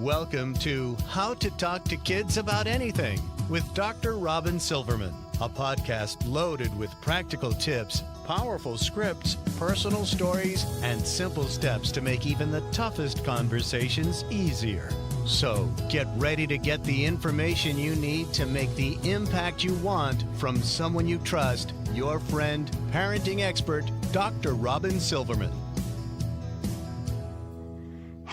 Welcome to How to Talk to Kids About Anything with Dr. Robyn Silverman, a podcast loaded with practical tips, powerful scripts, personal stories, and simple steps to make even the toughest conversations easier. So get ready to get the information you need to make the impact you want from someone you trust, your friend, parenting expert, Dr. Robyn Silverman.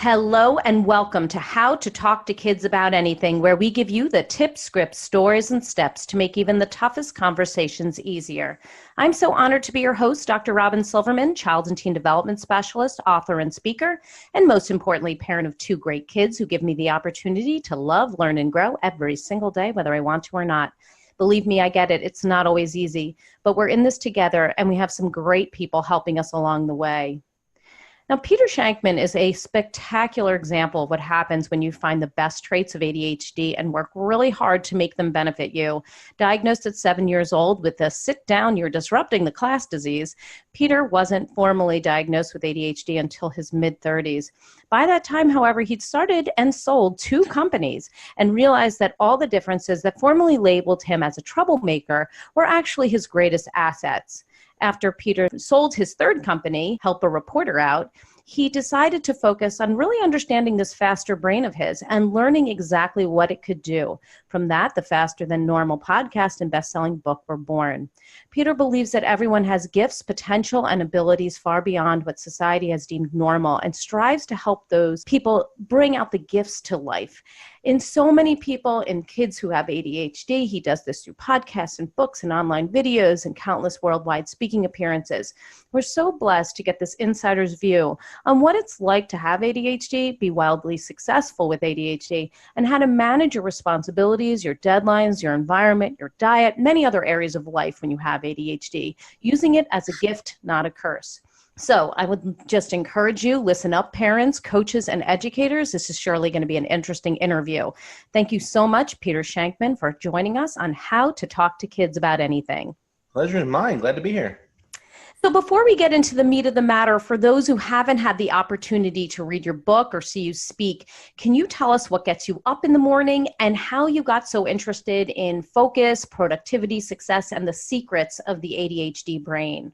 Hello and welcome to How to Talk to Kids About Anything, where we give you the tips, scripts, stories, and steps to make even the toughest conversations easier. I'm so honored to be your host, Dr. Robyn Silverman, child and teen development specialist, author, and speaker, and most importantly, parent of two great kids who give me the opportunity to love, learn, and grow every single day, whether I want to or not. Believe me, I get it. It's not always easy, but we're in this together, and we have some great people helping us along the way. Now, Peter Shankman is a spectacular example of what happens when you find the best traits of ADHD and work really hard to make them benefit you. Diagnosed at 7 years old with the sit down, you're disrupting the class disease, Peter wasn't formally diagnosed with ADHD until his mid-30s. By that time, however, he'd started and sold 2 companies and realized that all the differences that formerly labeled him as a troublemaker were actually his greatest assets. After Peter sold his 3rd company, Help a Reporter Out, he decided to focus on really understanding this faster brain of his and learning exactly what it could do. From that, the Faster Than Normal podcast and best-selling book were born. Peter believes that everyone has gifts, potential, and abilities far beyond what society has deemed normal and strives to help those people bring out the gifts to life. In so many people and kids who have ADHD, he does this through podcasts and books and online videos and countless worldwide speaking appearances. We're so blessed to get this insider's view on what it's like to have ADHD, be wildly successful with ADHD, and how to manage your responsibilities, your deadlines, your environment, your diet, many other areas of life when you have ADHD, using it as a gift, not a curse. So I would just encourage you, listen up, parents, coaches, and educators. This is surely going to be an interesting interview. Thank you so much, Peter Shankman, for joining us on How to Talk to Kids About Anything. Pleasure is mine. Glad to be here. So before we get into the meat of the matter, for those who haven't had the opportunity to read your book or see you speak, can you tell us what gets you up in the morning and how you got so interested in focus, productivity, success, and the secrets of the ADHD brain?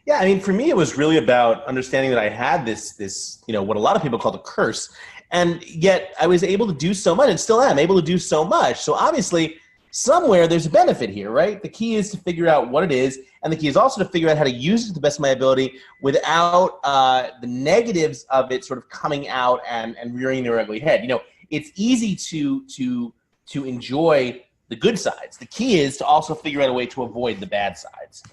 Yeah, I mean, for me, it was really about understanding that I had this, what a lot of people call the curse, and yet I was able to do so much, and still am able to do so much. So obviously, somewhere there's a benefit here, right? The key is to figure out what it is, and the key is also to figure out how to use it to the best of my ability without the negatives of it sort of coming out and rearing their ugly head. It's easy to enjoy the good sides. The key is to also figure out a way to avoid the bad sides.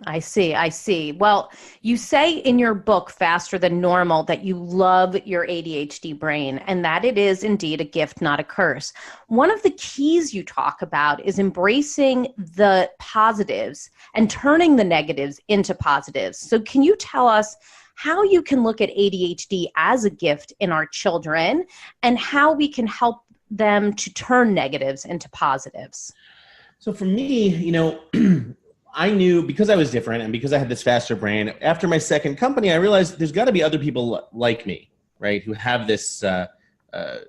I see. Well, you say in your book, Faster Than Normal, that you love your ADHD brain and that it is indeed a gift, not a curse. One of the keys you talk about is embracing the positives and turning the negatives into positives. So can you tell us how you can look at ADHD as a gift in our children and how we can help them to turn negatives into positives? So for me, I knew, because I was different and because I had this faster brain, after my 2nd company, I realized there's got to be other people like me, right, who have this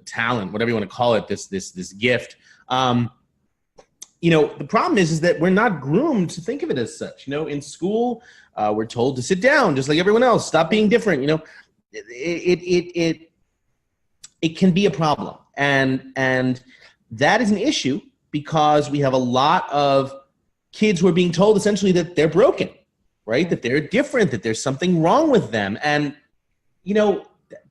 talent, whatever you want to call it, this gift. The problem is that we're not groomed to think of it as such. In school, we're told to sit down just like everyone else, stop being different. It can be a problem, and that is an issue because we have a lot of kids who are being told essentially that they're broken, right? That they're different, that there's something wrong with them. And,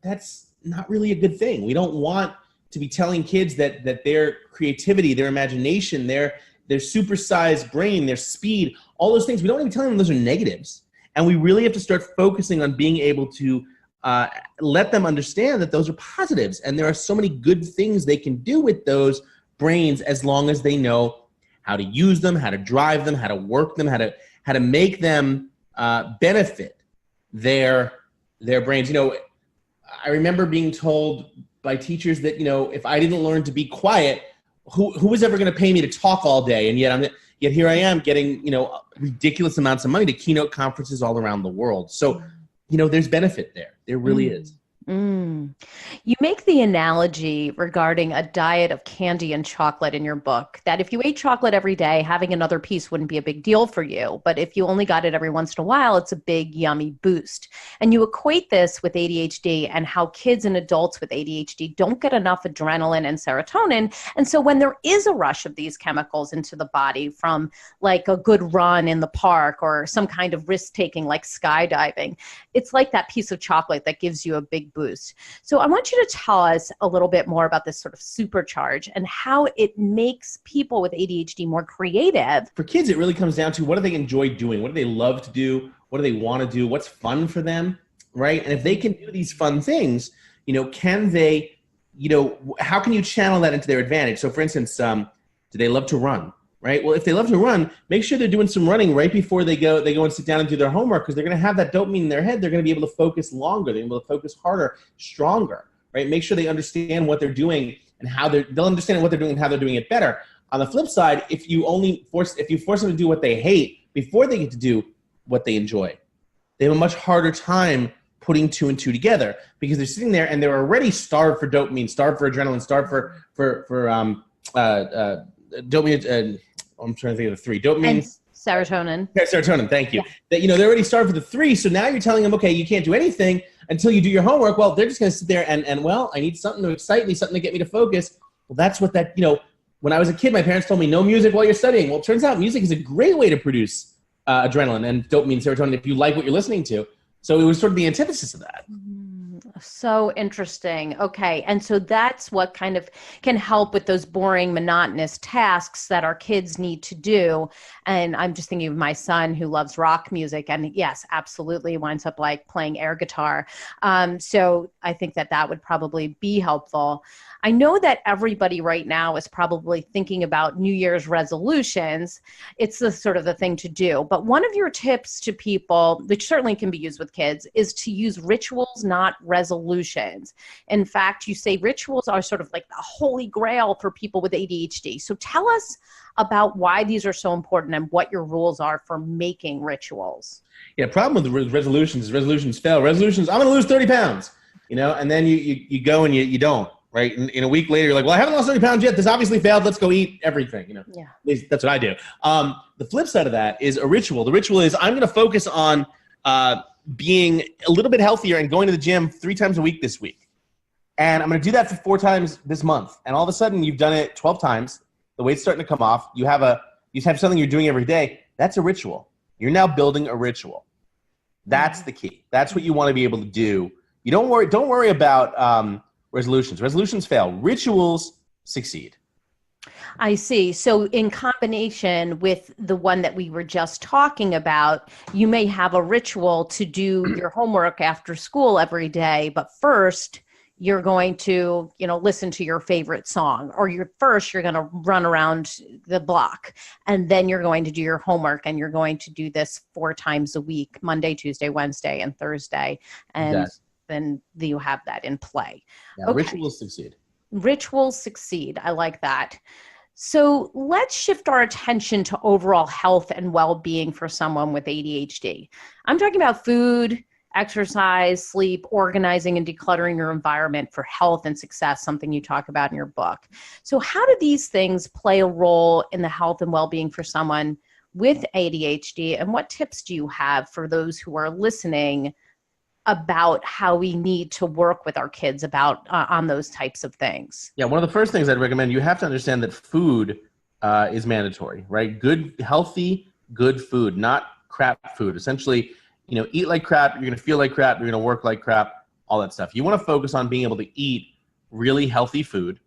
that's not really a good thing. We don't want to be telling kids that their creativity, their imagination, their supersized brain, their speed, all those things, we don't even tell them those are negatives. And we really have to start focusing on being able to let them understand that those are positives. And there are so many good things they can do with those brains as long as they know how to use them, how to drive them, how to work them, how to make them benefit their brains. I remember being told by teachers that if I didn't learn to be quiet, who was ever going to pay me to talk all day? And yet here I am getting ridiculous amounts of money to keynote conferences all around the world. So there's benefit there. There really is. Mm. You make the analogy regarding a diet of candy and chocolate in your book that if you ate chocolate every day, having another piece wouldn't be a big deal for you. But if you only got it every once in a while, it's a big, yummy boost. And you equate this with ADHD and how kids and adults with ADHD don't get enough adrenaline and serotonin. And so when there is a rush of these chemicals into the body from like a good run in the park or some kind of risk taking like skydiving, it's like that piece of chocolate that gives you a big boost. So I want you to tell us a little bit more about this sort of supercharge and how it makes people with ADHD more creative. For kids, it really comes down to what do they enjoy doing? What do they love to do? What do they want to do? What's fun for them, right? And if they can do these fun things, can they, how can you channel that into their advantage? So for instance, do they love to run? Right. Well, if they love to run, make sure they're doing some running right before they go and sit down and do their homework, because they're going to have that dopamine in their head. They're going to be able to focus longer. They're able to focus harder, stronger. Right. Make sure they understand what they're doing and how they'll understand what they're doing and how they're doing it better. On the flip side, if you force them to do what they hate before they get to do what they enjoy, they have a much harder time putting two and two together, because they're sitting there and they're already starved for dopamine, starved for adrenaline, starved for dopamine. I'm trying to think of the three. Dopamine. And serotonin. Yeah, serotonin, thank you. Yeah. That, they're already starved for the three, so now you're telling them, okay, you can't do anything until you do your homework. Well, they're just going to sit there and well, I need something to excite me, something to get me to focus. Well, that's what that, when I was a kid, my parents told me no music while you're studying. Well, it turns out music is a great way to produce adrenaline and dopamine, serotonin if you like what you're listening to. So it was sort of the antithesis of that. So interesting. Okay. And so that's what kind of can help with those boring, monotonous tasks that our kids need to do. And I'm just thinking of my son who loves rock music, and yes, absolutely winds up like playing air guitar. So I think that would probably be helpful. I know that everybody right now is probably thinking about New Year's resolutions. It's the sort of the thing to do. But one of your tips to people, which certainly can be used with kids, is to use rituals, not resolutions. In fact, you say rituals are sort of like the holy grail for people with ADHD. So tell us about why these are so important and what your rules are for making rituals. Yeah, problem with the resolutions fail. Resolutions, I'm going to lose 30 pounds, and then you go and you don't. Right. In a week later, you're like, well, I haven't lost 30 pounds yet. This obviously failed. Let's go eat everything. Yeah. At least that's what I do. The flip side of that is a ritual. The ritual is I'm going to focus on being a little bit healthier and going to the gym 3 times a week this week. And I'm going to do that for 4 times this month. And all of a sudden you've done it 12 times. The weight's starting to come off. You have something you're doing every day. That's a ritual. You're now building a ritual. That's the key. That's what you want to be able to do. You don't worry about resolutions. Resolutions fail. Rituals succeed. I see. So in combination with the one that we were just talking about, you may have a ritual to do your homework after school every day, but first you're going to, listen to your favorite song, or you're going to run around the block, and then you're going to do your homework, and you're going to do this 4 times a week, Monday, Tuesday, Wednesday, and Thursday. And then you have that in play. Yeah, okay. Rituals succeed. Rituals succeed. I like that. So let's shift our attention to overall health and well-being for someone with ADHD. I'm talking about food, exercise, sleep, organizing, and decluttering your environment for health and success, something you talk about in your book. So how do these things play a role in the health and well-being for someone with ADHD? And what tips do you have for those who are listening about how we need to work with our kids about on those types of things? Yeah, one of the first things I'd recommend, you have to understand that food is mandatory, right? Good, healthy, good food, not crap food. Essentially, eat like crap, you're going to feel like crap, you're going to work like crap, all that stuff. You want to focus on being able to eat really healthy food.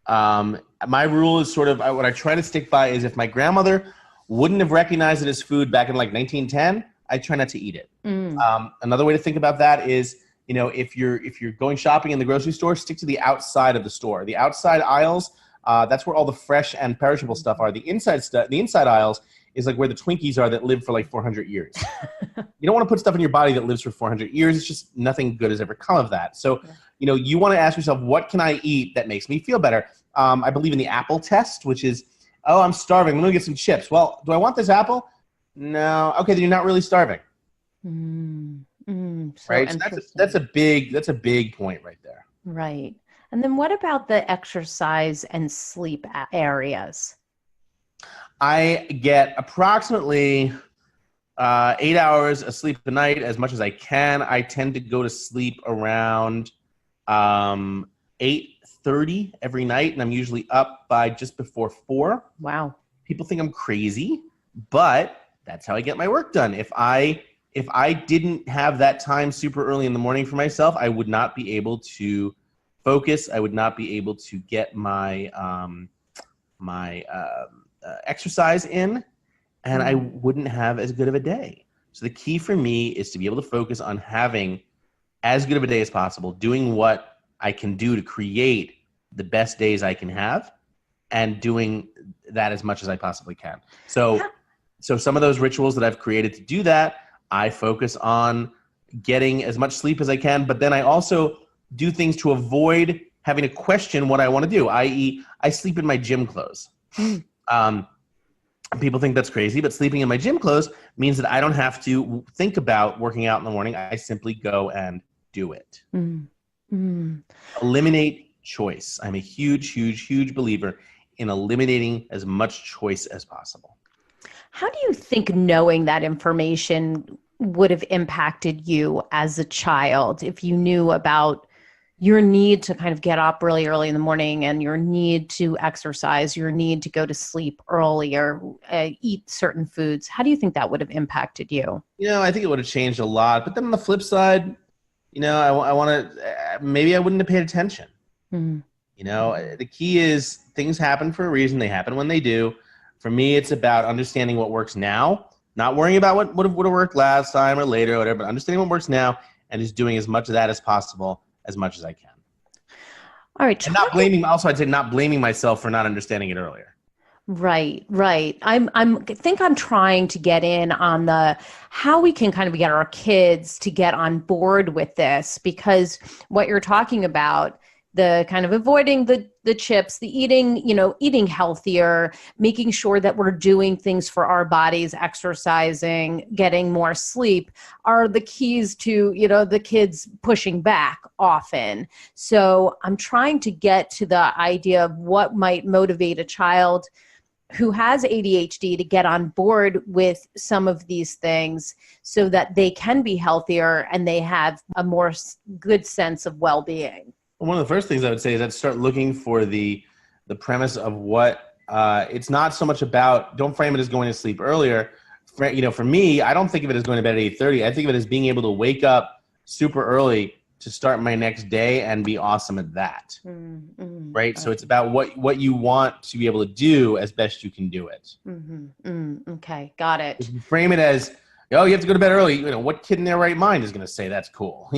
My rule is sort of, what I try to stick by is if my grandmother wouldn't have recognized it as food back in like 1910, I try not to eat it. Another way to think about that is, if you're going shopping in the grocery store, stick to the outside of the store. The outside aisles, that's where all the fresh and perishable stuff are. The inside aisles is like where the Twinkies are that live for like 400 years. You don't want to put stuff in your body that lives for 400 years. It's just nothing good has ever come of that. So, you want to ask yourself, what can I eat that makes me feel better? I believe in the apple test, which is, oh, I'm starving. I'm going to get some chips. Well, do I want this apple? No. Okay, then you're not really starving. So right? So that's a big point right there. Right. And then what about the exercise and sleep areas? I get approximately 8 hours of sleep a night, as much as I can. I tend to go to sleep around 8:30 every night, and I'm usually up by just before 4. Wow. People think I'm crazy, but that's how I get my work done. If I didn't have that time super early in the morning for myself, I would not be able to focus. I would not be able to get my exercise in, and I wouldn't have as good of a day. So the key for me is to be able to focus on having as good of a day as possible, doing what I can do to create the best days I can have, and doing that as much as I possibly can. So some of those rituals that I've created to do that, I focus on getting as much sleep as I can, but then I also do things to avoid having to question what I want to do, i.e. I sleep in my gym clothes. People think that's crazy, but sleeping in my gym clothes means that I don't have to think about working out in the morning. I simply go and do it. Eliminate choice. I'm a huge, huge, huge believer in eliminating as much choice as possible. How do you think knowing that information would have impacted you as a child if you knew about your need to kind of get up really early in the morning and your need to exercise, your need to go to sleep earlier, eat certain foods? How do you think that would have impacted you? I think it would have changed a lot. But then on the flip side, I want to, maybe I wouldn't have paid attention. The key is things happen for a reason. They happen when they do. For me, it's about understanding what works now, not worrying about what would have worked last time or later or whatever, but understanding what works now and just doing as much of that as possible, as much as I can. All right. And not blaming, also I'd say not blaming myself for not understanding it earlier. Right. I think I'm trying to get in on how we can kind of get our kids to get on board with this, because what you're talking about, the kind of avoiding the chips, the eating healthier, making sure that we're doing things for our bodies, exercising, getting more sleep, are the keys to, the kids pushing back often. So I'm trying to get to the idea of what might motivate a child who has ADHD to get on board with some of these things so that they can be healthier and they have a more good sense of well-being. One of the first things I would say is I'd start looking for the premise of what it's not so much about. Don't frame it as going to sleep earlier. For me, I don't think of it as going to bed at 8:30. I think of it as being able to wake up super early to start my next day and be awesome at that. Right? So it's about what you want to be able to do as best you can do it. Okay, got it. If you frame it as, you have to go to bed early, what kid in their right mind is going to say that's cool,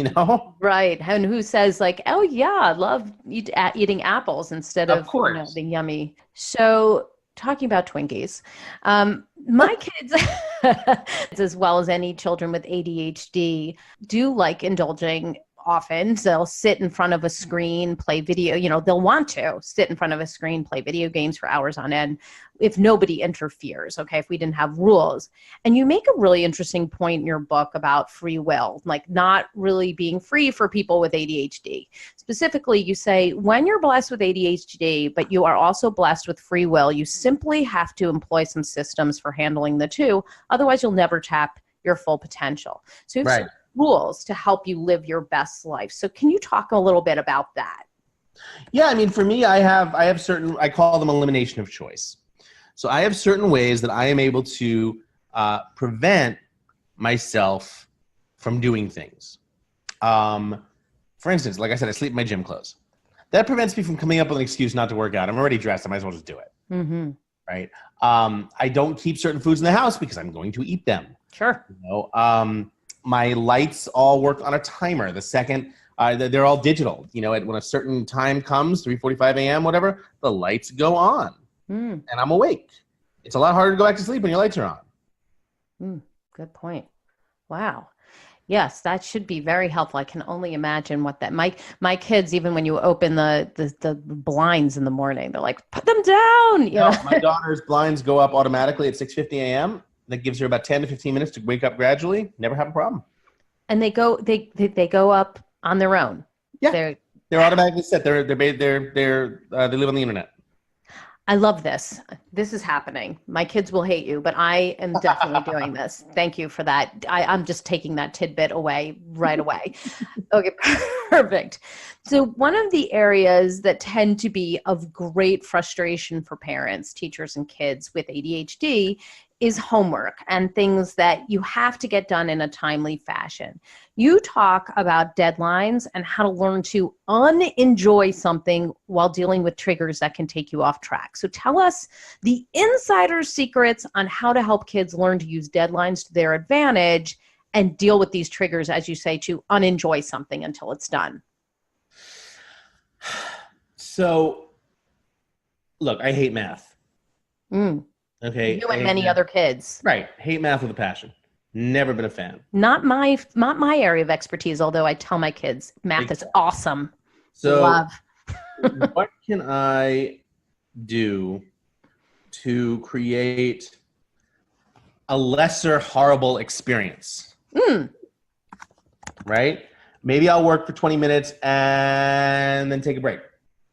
Right. And who says like, oh yeah, I love eating apples instead of course. The yummy. So talking about Twinkies, my kids, as well as any children with ADHD, do like indulging often. So they'll sit in front of a screen, play video, they'll want to sit in front of a screen, play video games for hours on end if nobody interferes, okay, if we didn't have rules. And you make a really interesting point in your book about free will, like not really being free for people with ADHD. Specifically, you say, when you're blessed with ADHD, but you are also blessed with free will, you simply have to employ some systems for handling the two. Otherwise, you'll never tap your full potential. So you have rules to help you live your best life. So can you talk a little bit about that? Yeah, for me, I have certain, I call them elimination of choice. So I have certain ways that I am able to prevent myself from doing things. For instance, like I said, I sleep in my gym clothes. That prevents me from coming up with an excuse not to work out. I'm already dressed. I might as well just do it. Right? I don't keep certain foods in the house because I'm going to eat them. Sure. My lights all work on a timer. The second, they're all digital. When a certain time comes, 3:45 a.m., whatever, the lights go on. And I'm awake. It's a lot harder to go back to sleep when your lights are on. Good point. Wow. Yes, that should be very helpful. I can only imagine what that my kids, even when you open the blinds in the morning, they're like, put them down. My daughter's blinds go up automatically at 6:50 a.m. That gives her about 10 to 15 minutes to wake up gradually. Never have a problem. And they go up on their own. Yeah. They're automatically set. They live on the internet. I love this. This is happening. My kids will hate you, but I am definitely doing this. Thank you for that. I'm just taking that tidbit away right away. Okay, perfect. So one of the areas that tend to be of great frustration for parents, teachers, and kids with ADHD is homework and things that you have to get done in a timely fashion. You talk about deadlines and how to learn to unenjoy something while dealing with triggers that can take you off track. So tell us the insider secrets on how to help kids learn to use deadlines to their advantage and deal with these triggers, as you say, to unenjoy something until it's done. So, look, I hate math. Okay. You and many other kids. Right. Hate math with a passion. Never been a fan. Not my area of expertise, although I tell my kids math is awesome. So love. What can I do to create a lesser horrible experience? Right? Maybe I'll work for 20 minutes and then take a break.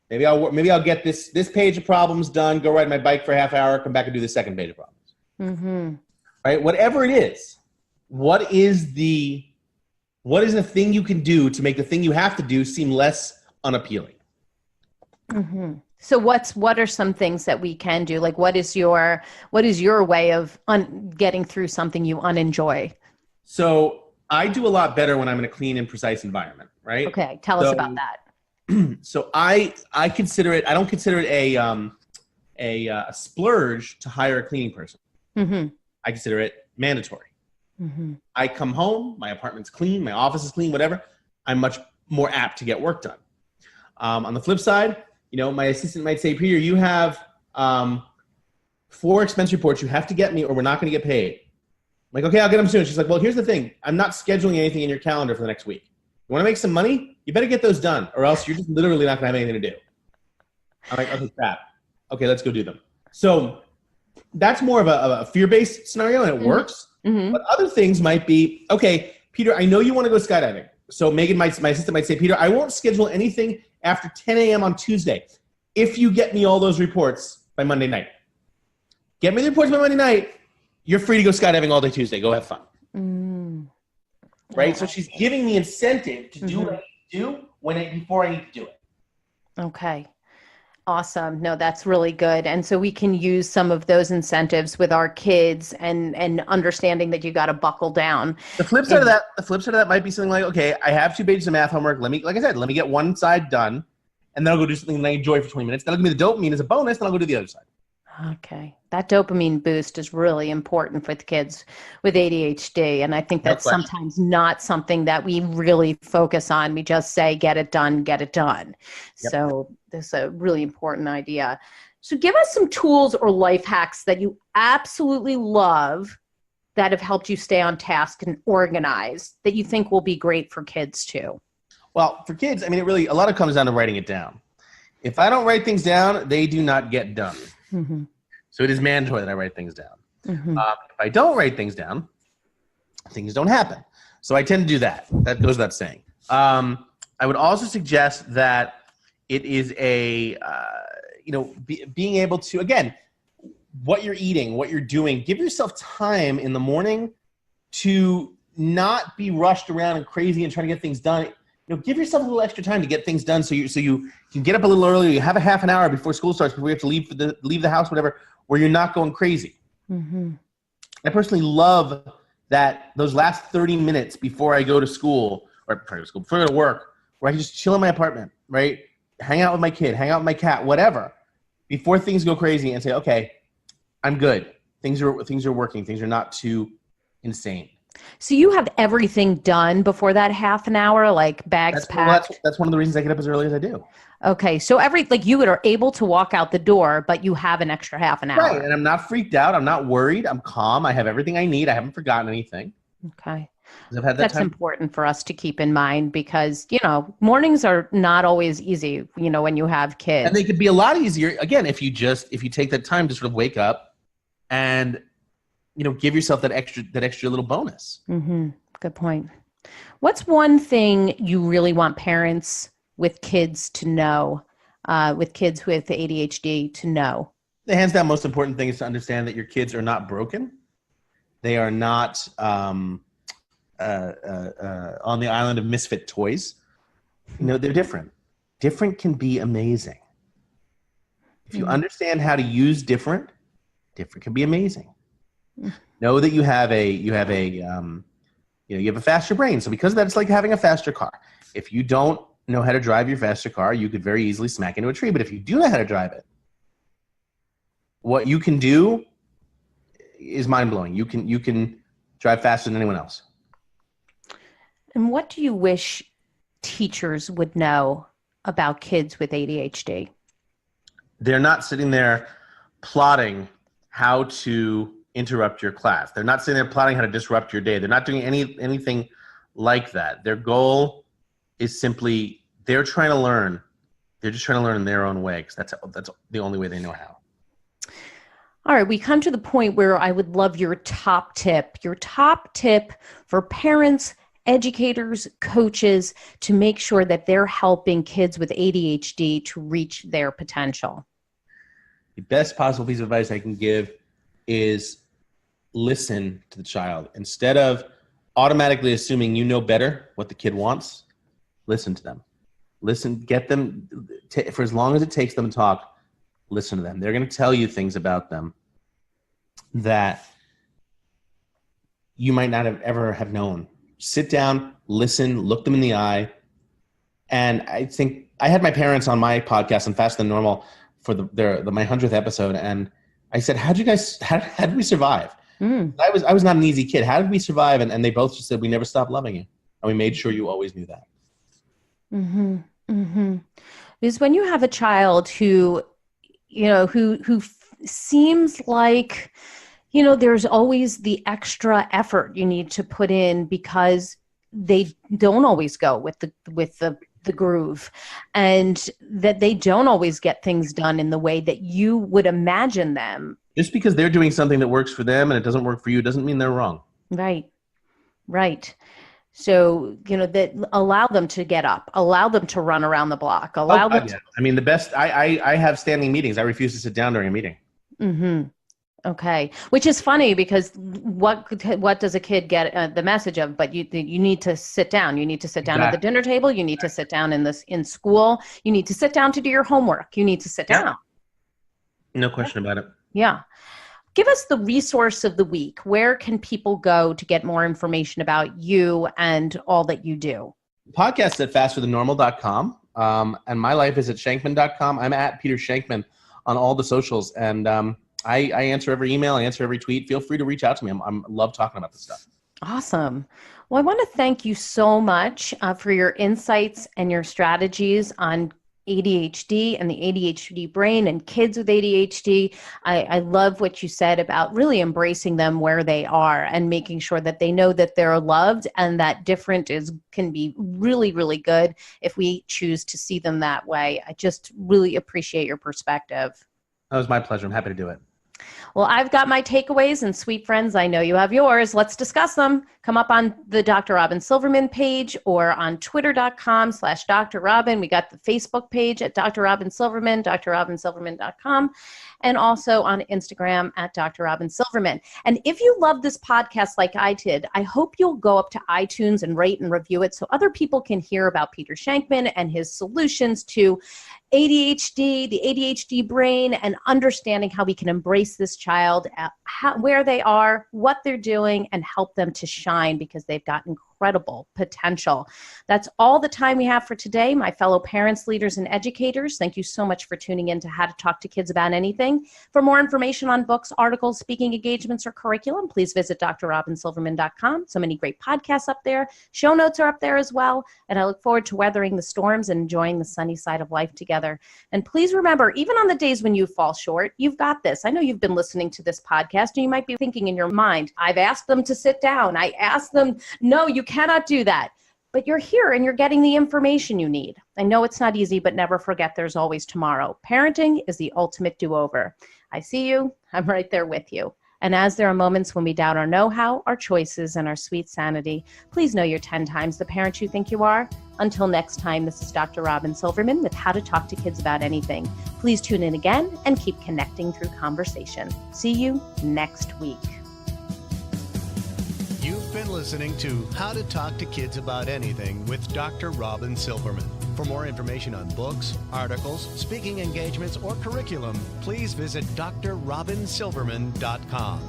Maybe I'll get this page of problems done, go ride my bike for a half hour, come back and do the second page of problems. Right? Whatever it is, what is the thing you can do to make the thing you have to do seem less unappealing? So what are some things that we can do? Like what is your way of getting through something you unenjoy? So I do a lot better when I'm in a clean and precise environment, right? Okay, tell us about that. So I consider it. I don't consider it a splurge to hire a cleaning person. I consider it mandatory. I come home, my apartment's clean, my office is clean, whatever. I'm much more apt to get work done. On the flip side, my assistant might say, Peter, you have 4 expense reports you have to get me or we're not going to get paid. I'm like, okay, I'll get them soon. She's like, well, here's the thing. I'm not scheduling anything in your calendar for the next week. You want to make some money? You better get those done or else you're just literally not going to have anything to do. I'm like, okay, crap. Okay, let's go do them. So that's more of a fear-based scenario and it works. But other things might be, okay, Peter, I know you want to go skydiving. So Megan, my assistant might say, Peter, I won't schedule anything after 10 a.m. on Tuesday if you get me all those reports by Monday night. Get me the reports by Monday night. You're free to go skydiving all day Tuesday. Go have fun. Right? So she's giving me incentive to do what I need to do before I need to do it. Okay. Awesome. No, that's really good. And so we can use some of those incentives with our kids and understanding that you got to buckle down. The flip side of that might be something like, okay, I have 2 pages of math homework. Let me get one side done and then I'll go do something that I enjoy for 20 minutes. That'll give me the dopamine as a bonus. Then I'll go do the other side. Okay. That dopamine boost is really important with kids with ADHD. And I think that's sometimes not something that we really focus on. We just say, get it done, get it done. Yep. So this is a really important idea. So give us some tools or life hacks that you absolutely love that have helped you stay on task and organized that you think will be great for kids too. Well, for kids, I mean, a lot of it comes down to writing it down. If I don't write things down, they do not get done. So it is mandatory that I write things down. If I don't write things down, things don't happen. So I tend to do that. That goes without saying. I would also suggest that it is being able to, again, what you're eating, what you're doing, give yourself time in the morning to not be rushed around and crazy and trying to get things done. Give yourself a little extra time to get things done so you can get up a little earlier. You have a half an hour before school starts, before you have to leave the house, whatever, where you're not going crazy. I personally love that those last 30 minutes before I go to school, before I go to work, where I can just chill in my apartment, right? Hang out with my kid, hang out with my cat, whatever, before things go crazy and say, okay, I'm good. Things are working. Things are not too insane. So you have everything done before that half an hour, like bags packed? That's one of the reasons I get up as early as I do. Okay. So you are able to walk out the door, but you have an extra half an hour. Right. And I'm not freaked out. I'm not worried. I'm calm. I have everything I need. I haven't forgotten anything. Okay. I've had That's important for us to keep in mind because, mornings are not always easy, when you have kids. And they could be a lot easier, again, if you take that time to sort of wake up and give yourself that extra little bonus. Good point. What's one thing you really want parents with kids to know, with kids with ADHD to know? The hands down most important thing is to understand that your kids are not broken. They are not on the island of misfit toys. They're different. Different can be amazing. If you understand how to use different can be amazing. Know that you have a faster brain. So because of that, it's like having a faster car. If you don't know how to drive your faster car, you could very easily smack into a tree. But if you do know how to drive it, what you can do is mind-blowing. You can drive faster than anyone else. And what do you wish teachers would know about kids with ADHD? They're not sitting there plotting how to interrupt your class. They're not sitting there plotting how to disrupt your day. They're not doing anything like that. Their goal is simply they're trying to learn. They're just trying to learn in their own way, because that's the only way they know how. All right, we come to the point where I would love your top tip for parents, educators, coaches to make sure that they're helping kids with ADHD to reach their potential. The best possible piece of advice I can give is listen to the child. Instead of automatically assuming you know better what the kid wants, listen to them. Listen, get them, for as long as it takes them to talk, listen to them. They're going to tell you things about them that you might not have ever have known. Sit down, listen, look them in the eye. And I think I had my parents on my podcast on Faster Than Normal for my 100th episode. And I said, how did we survive? I was not an easy kid. How did we survive? And they both just said, we never stopped loving you. And we made sure you always knew that. Mm-hmm. Mm-hmm. Because when you have a child who seems like, there's always the extra effort you need to put in because they don't always go with the groove, and that they don't always get things done in the way that you would imagine them. Just because they're doing something that works for them and it doesn't work for you doesn't mean they're wrong. Right. So, that allow them to get up, allow them to run around the block, allow them to... I mean, the best, I have standing meetings. I refuse to sit down during a meeting. Mm-hmm. Okay. Which is funny because what does a kid get the message of? But you need to sit down. You need to sit down at the dinner table. You need to sit down in school. You need to sit down to do your homework. You need to sit down. No question about it. Yeah. Give us the resource of the week. Where can people go to get more information about you and all that you do? Podcast at fasterthannormal.com. And my life is at shankman.com. I'm at Peter Shankman on all the socials. And I answer every email. I answer every tweet. Feel free to reach out to me. I love talking about this stuff. Awesome. Well, I want to thank you so much for your insights and your strategies on ADHD and the ADHD brain and kids with ADHD. I love what you said about really embracing them where they are and making sure that they know that they're loved and that different can be really, really good if we choose to see them that way. I just really appreciate your perspective. That was my pleasure. I'm happy to do it. Well, I've got my takeaways, and sweet friends, I know you have yours. Let's discuss them. Come up on the Dr. Robyn Silverman page or on twitter.com/Dr. Robyn. We got the Facebook page at Dr. Robyn Silverman, drrobynsilverman.com, and also on Instagram at Dr. Robyn Silverman. And if you love this podcast like I did, I hope you'll go up to iTunes and rate and review it so other people can hear about Peter Shankman and his solutions to ADHD, the ADHD brain, and understanding how we can embrace this child, where they are, what they're doing, and help them to shine because they've got incredible potential. That's all the time we have for today, my fellow parents, leaders, and educators. Thank you so much for tuning in to How to Talk to Kids About Anything. For more information on books, articles, speaking engagements, or curriculum, please visit drrobynsilverman.com. So many great podcasts up there. Show notes are up there as well. And I look forward to weathering the storms and enjoying the sunny side of life together. And please remember, even on the days when you fall short, you've got this. I know you've been listening to this podcast and you might be thinking in your mind, I've asked them to sit down. I asked them, no, you cannot do that. But you're here and you're getting the information you need. I know it's not easy, but never forget there's always tomorrow. Parenting is the ultimate do-over. I see you. I'm right there with you. And as there are moments when we doubt our know-how, our choices, and our sweet sanity, please know you're 10 times the parent you think you are. Until next time, this is Dr. Robyn Silverman with How to Talk to Kids About Anything. Please tune in again and keep connecting through conversation. See you next week. You've been listening to How to Talk to Kids About Anything with Dr. Robyn Silverman. For more information on books, articles, speaking engagements, or curriculum, please visit drrobynsilverman.com.